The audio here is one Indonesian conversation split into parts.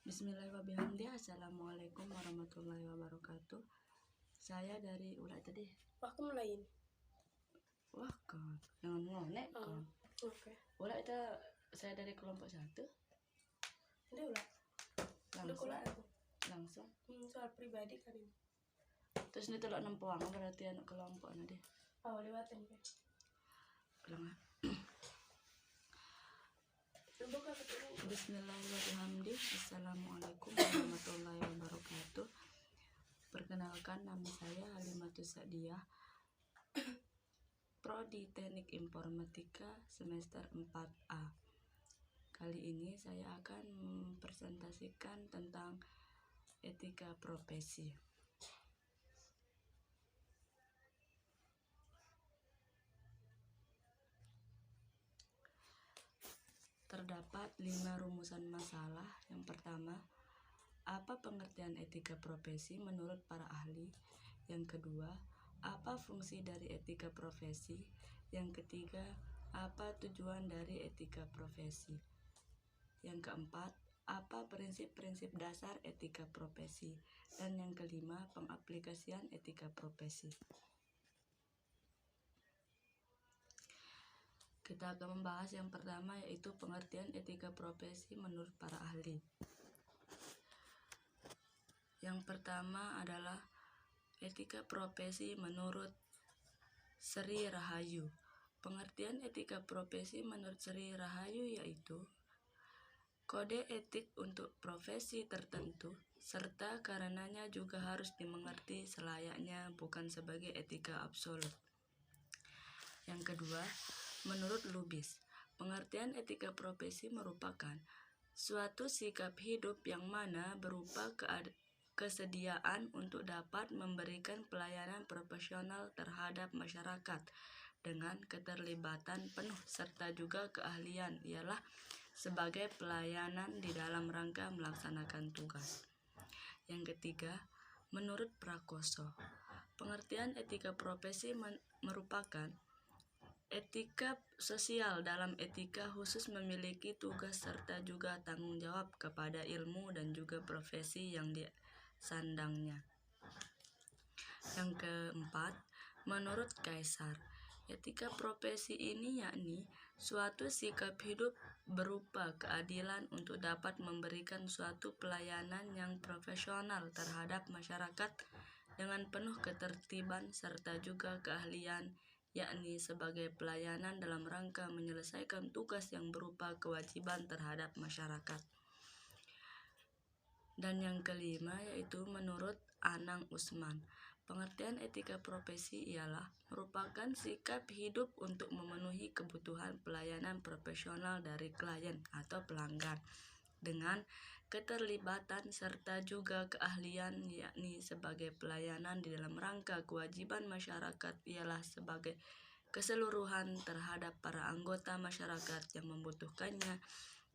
Bismillahirrahmanirrahim. Assalamualaikum warahmatullahi wabarakatuh. Saya dari ulah tadi. Wah, kamu lain. Wah kan, jangan ngonek kan. Oke. Ulah itu saya dari kelompok 1. Udah ulah. Langsung. Udah aku. Langsung. Soal pribadi kan ini. Terus ini telok 6 poang berarti anak kelompok nanti. Oh, lewatin kan. Ulang. Buka ketemu. Bismillahirrahmanirrahim. Assalamualaikum warahmatullahi wabarakatuh. Perkenalkan, nama saya Halimatus Sa'diyah, Prodi Teknik Informatika semester 4A. Kali ini saya akan mempresentasikan tentang etika profesi. Terdapat 5 rumusan masalah. Yang pertama, apa pengertian etika profesi menurut para ahli? Yang kedua, apa fungsi dari etika profesi? Yang ketiga, apa tujuan dari etika profesi? Yang keempat, apa prinsip-prinsip dasar etika profesi? Dan yang kelima, pengaplikasian etika profesi. Kita akan membahas yang pertama, yaitu pengertian etika profesi menurut para ahli. Yang pertama adalah etika profesi menurut Sri Rahayu. Pengertian etika profesi menurut Sri Rahayu yaitu kode etik untuk profesi tertentu, serta karenanya juga harus dimengerti selayaknya, bukan sebagai etika absolut. Yang kedua, menurut Lubis, pengertian etika profesi merupakan suatu sikap hidup yang mana berupa kesediaan untuk dapat memberikan pelayanan profesional terhadap masyarakat dengan keterlibatan penuh serta juga keahlian, ialah sebagai pelayanan di dalam rangka melaksanakan tugas. Yang ketiga, menurut Prakoso, pengertian etika profesi merupakan etika sosial dalam etika khusus memiliki tugas serta juga tanggung jawab kepada ilmu dan juga profesi yang disandangnya. Yang keempat, menurut Kaisar, etika profesi ini yakni suatu sikap hidup berupa keadilan untuk dapat memberikan suatu pelayanan yang profesional terhadap masyarakat dengan penuh ketertiban serta juga keahlian, yakni sebagai pelayanan dalam rangka menyelesaikan tugas yang berupa kewajiban terhadap masyarakat. Dan yang kelima yaitu menurut Anang Usman, pengertian etika profesi ialah merupakan sikap hidup untuk memenuhi kebutuhan pelayanan profesional dari klien atau pelanggan dengan keterlibatan serta juga keahlian, yakni sebagai pelayanan di dalam rangka kewajiban masyarakat, ialah sebagai keseluruhan terhadap para anggota masyarakat yang membutuhkannya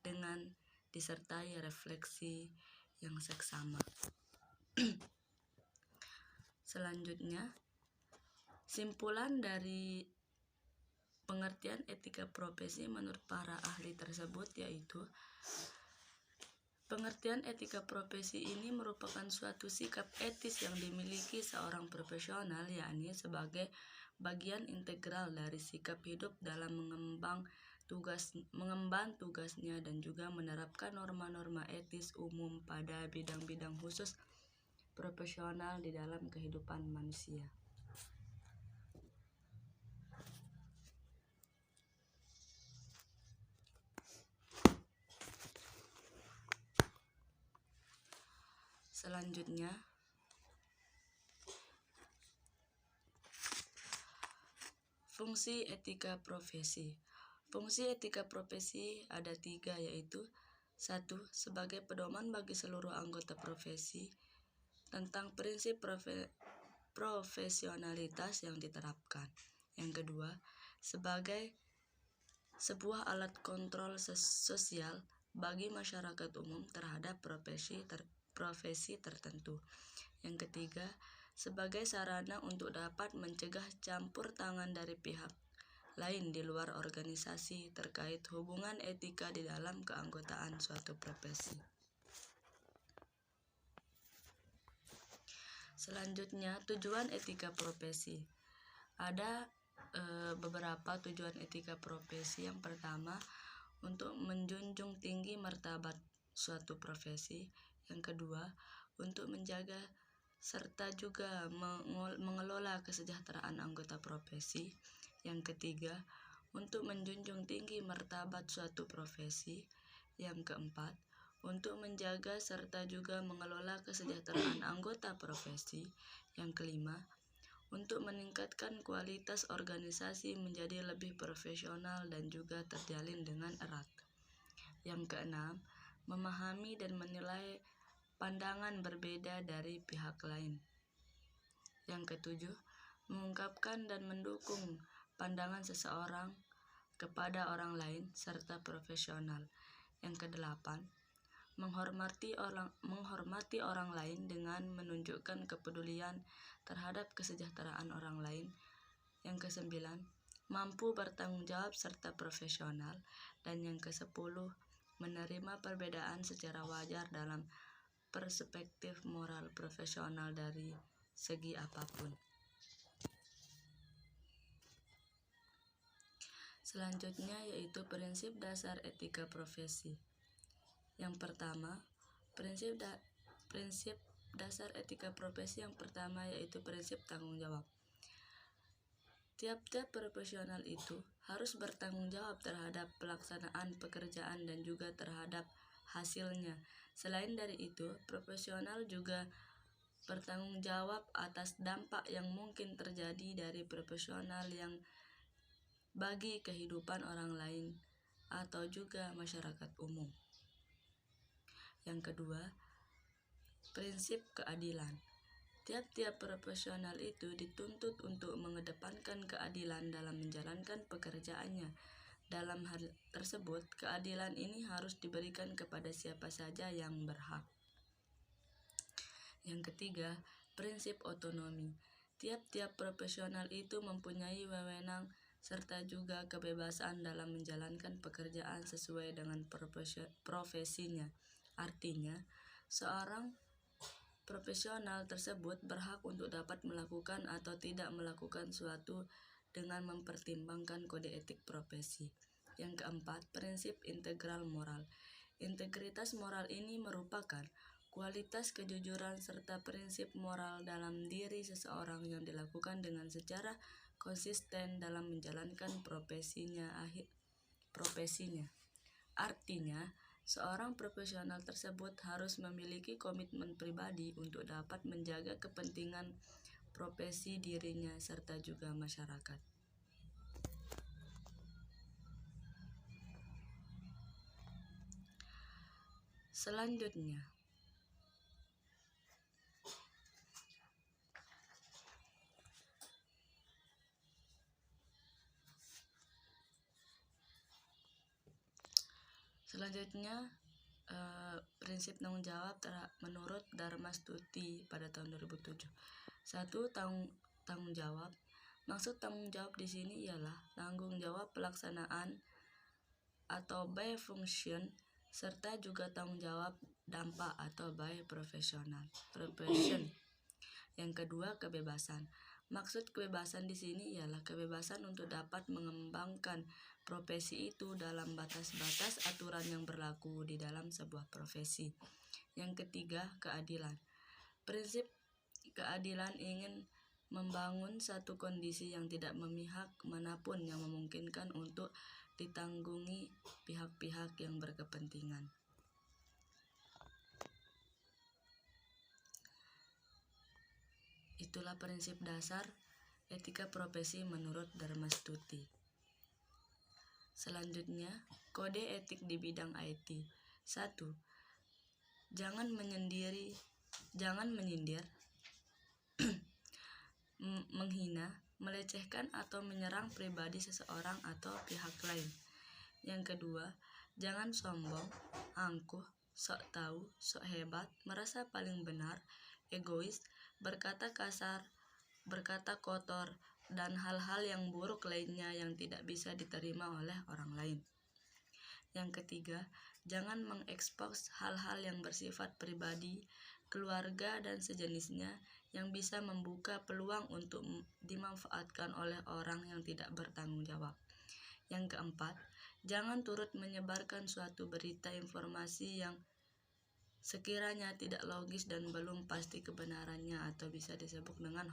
dengan disertai refleksi yang seksama. Selanjutnya, simpulan dari pengertian etika profesi menurut para ahli tersebut yaitu pengertian etika profesi ini merupakan suatu sikap etis yang dimiliki seorang profesional, yakni sebagai bagian integral dari sikap hidup dalam mengemban tugasnya dan juga menerapkan norma-norma etis umum pada bidang-bidang khusus profesional di dalam kehidupan manusia. Selanjutnya, fungsi etika profesi. Fungsi etika profesi ada 3, yaitu 1. Sebagai pedoman bagi seluruh anggota profesi tentang prinsip profesionalitas yang diterapkan. Yang kedua, sebagai sebuah alat kontrol sosial bagi masyarakat umum terhadap profesi tertentu. Yang ketiga, sebagai sarana untuk dapat mencegah campur tangan dari pihak lain di luar organisasi terkait hubungan etika di dalam keanggotaan suatu profesi. Selanjutnya, tujuan etika profesi. Ada beberapa tujuan etika profesi. Yang pertama, untuk menjunjung tinggi martabat suatu profesi. Yang kedua, untuk menjaga serta juga mengelola kesejahteraan anggota profesi. Yang ketiga, untuk menjunjung tinggi martabat suatu profesi. Yang keempat, untuk menjaga serta juga mengelola kesejahteraan anggota profesi. Yang kelima, untuk meningkatkan kualitas organisasi menjadi lebih profesional dan juga terjalin dengan erat. Yang keenam, memahami dan menilai pandangan berbeda dari pihak lain. Yang ketujuh, mengungkapkan dan mendukung pandangan seseorang kepada orang lain serta profesional. Yang kedelapan, menghormati orang lain dengan menunjukkan kepedulian terhadap kesejahteraan orang lain. Yang kesembilan, mampu bertanggung jawab serta profesional. Dan yang kesepuluh, menerima perbedaan secara wajar dalam perspektif moral profesional dari segi apapun. Selanjutnya yaitu prinsip dasar etika profesi. Yang pertama, prinsip dasar etika profesi yang pertama yaitu prinsip tanggung jawab. Tiap-tiap profesional itu harus bertanggung jawab terhadap pelaksanaan pekerjaan dan juga terhadap hasilnya. Selain dari itu, profesional juga bertanggung jawab atas dampak yang mungkin terjadi dari profesional yang bagi kehidupan orang lain atau juga masyarakat umum. Yang kedua, prinsip keadilan. Tiap-tiap profesional itu dituntut untuk mengedepankan keadilan dalam menjalankan pekerjaannya. Dalam hal tersebut, keadilan ini harus diberikan kepada siapa saja yang berhak. Yang ketiga, prinsip otonomi. Tiap-tiap profesional itu mempunyai wewenang serta juga kebebasan dalam menjalankan pekerjaan sesuai dengan profesinya. Artinya, seorang profesional tersebut berhak untuk dapat melakukan atau tidak melakukan suatu dengan mempertimbangkan kode etik profesi. Yang keempat, prinsip integral moral. Integritas moral ini merupakan kualitas kejujuran serta prinsip moral dalam diri seseorang yang dilakukan dengan secara konsisten dalam menjalankan profesinya. Artinya, seorang profesional tersebut harus memiliki komitmen pribadi untuk dapat menjaga kepentingan profesi dirinya serta juga masyarakat. Selanjutnya, prinsip tanggung jawab menurut Dharma Stuti pada tahun 2007. 1. Tanggung jawab. Maksud tanggung jawab di sini ialah tanggung jawab pelaksanaan atau by function serta juga tanggung jawab dampak atau by profession. Yang kedua, kebebasan. Maksud kebebasan di sini ialah kebebasan untuk dapat mengembangkan profesi itu dalam batas-batas aturan yang berlaku di dalam sebuah profesi. Yang ketiga, keadilan. Prinsip keadilan ingin membangun satu kondisi yang tidak memihak manapun yang memungkinkan untuk ditanggungi pihak-pihak yang berkepentingan. Itulah prinsip dasar etika profesi menurut Dharma Stuti. Selanjutnya, kode etik di bidang IT. 1. Jangan menyindir, menghina, melecehkan atau menyerang pribadi seseorang atau pihak lain. Yang kedua, jangan sombong, angkuh, sok tahu, sok hebat, merasa paling benar, egois, berkata kasar, berkata kotor, dan hal-hal yang buruk lainnya yang tidak bisa diterima oleh orang lain. Yang ketiga, jangan mengekspos hal-hal yang bersifat pribadi keluarga, dan sejenisnya yang bisa membuka peluang untuk dimanfaatkan oleh orang yang tidak bertanggung jawab. Yang keempat, jangan turut menyebarkan suatu berita informasi yang sekiranya tidak logis dan belum pasti kebenarannya atau bisa disebut dengan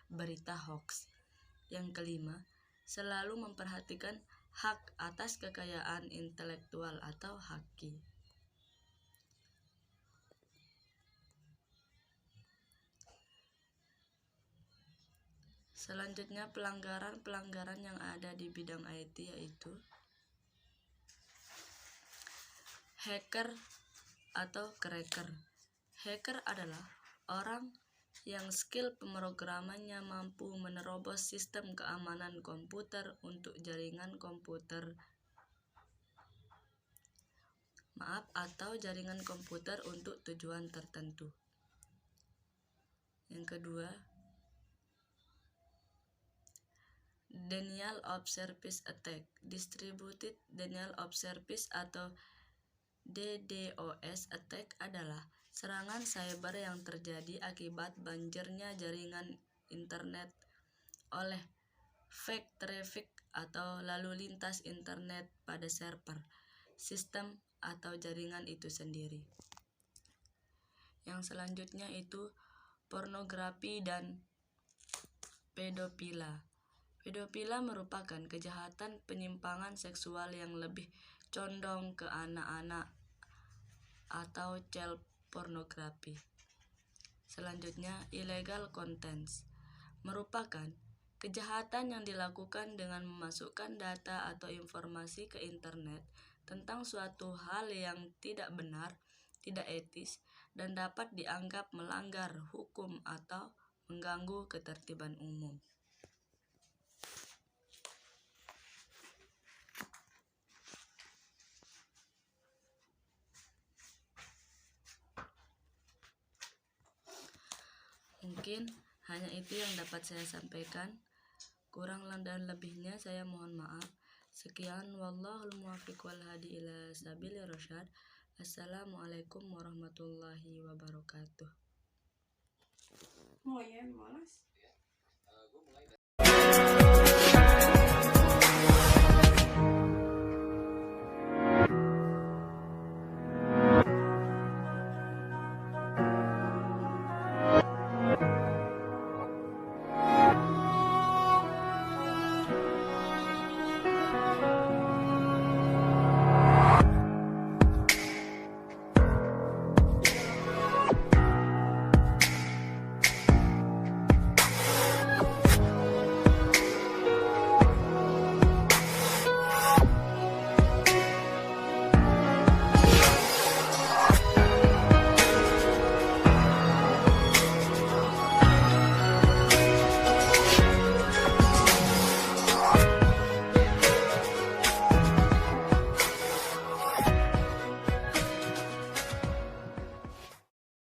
berita hoax. Yang kelima, selalu memperhatikan hak atas kekayaan intelektual atau haki. Selanjutnya, pelanggaran yang ada di bidang IT yaitu hacker atau cracker. Hacker adalah orang yang skill pemrogramannya mampu menerobos sistem keamanan komputer untuk jaringan komputer atau jaringan komputer untuk tujuan tertentu. Yang kedua, denial of service attack. Distributed denial of service atau DDoS attack adalah serangan cyber yang terjadi akibat banjirnya jaringan internet oleh fake traffic atau lalu lintas internet pada server, sistem, atau jaringan itu sendiri. Yang selanjutnya itu pornografi dan pedofila. Pedofila merupakan kejahatan penyimpangan seksual yang lebih condong ke anak-anak atau child pornografi. Selanjutnya, illegal contents merupakan kejahatan yang dilakukan dengan memasukkan data atau informasi ke internet tentang suatu hal yang tidak benar, tidak etis, dan dapat dianggap melanggar hukum atau mengganggu ketertiban umum. Mungkin hanya itu yang dapat saya sampaikan. Kurang dan lebihnya saya mohon maaf. Sekian, wallahul muwaffiq wal hadi ila sabilir rasyad. Assalamualaikum warahmatullahi wabarakatuh. Mau ya, malas.